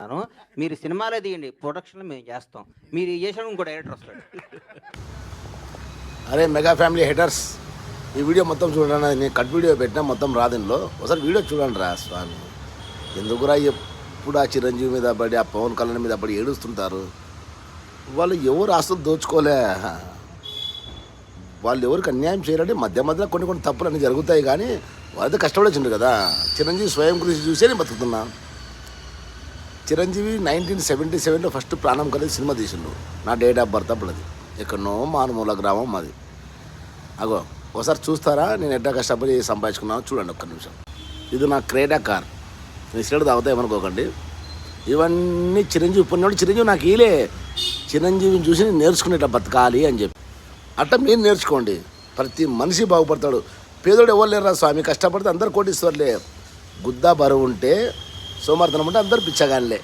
చెప్తున్నాను. మీరు సినిమాలే తీయండి. ప్రొడక్షన్‌లో మేము చేస్తాం. మీరు చేసాడు ఇంకో డైరెక్టర్ వస్తాడు. అరే మెగా ఫ్యామిలీ హెటర్స్, ఈ వీడియో మొత్తం చూడండి. నేను కట్ వీడియో పెట్టినా మొత్తం రాదిలో. ఒకసారి వీడియో చూడండి రా స్వామి. ఎందుకురా ఎప్పుడు ఆ చిరంజీవి మీద పడి ఆ పవన్ కళ్యాణ్ మీద పడి ఏడుస్తుంటారు. వాళ్ళు ఎవరు ఆస్తులు దోచుకోలే, వాళ్ళు ఎవరికి అన్యాయం చేయాలంటే మధ్య మధ్యలో కొన్ని తప్పులు అన్నీ జరుగుతాయి. కానీ వాళ్ళతో కష్టపడి వచ్చిండు కదా. చిరంజీవి స్వయం కృషి చూసే నేను బతుకుతున్నా. చిరంజీవి 1977లో ఫస్ట్ ప్రాణం కలిసి సినిమా తీసిండు. నా డేట్ ఆఫ్ బర్త్ అప్పుడు అది. ఎక్కడనో మారుమూల గ్రామం మాది. అగో ఒకసారి చూస్తారా నేను ఎట్లా కష్టపడి సంపాదించుకున్నాను చూడండి ఒక్క నిమిషం. ఇది నా క్రేటా కార్. నేను సిగరెట్ తాగుతా ఏమనుకోకండి. ఇవన్నీ చిరంజీవి పుణ్యాడు. చిరంజీవి నాకు ఈలే. చిరంజీవిని చూసి నేను నేర్చుకునేట్లా బతకాలి అని చెప్పి అట్లా మీరు నేర్చుకోండి. ప్రతి మనిషి బాగుపడతాడు. పేదోడు ఎవరు లేరా స్వామి, కష్టపడితే అందరు కోటీశ్వర్లే. గుద్దా బరువు ఉంటే సోమర్థనం ఉంటే అందరు పిచ్చగానిలే.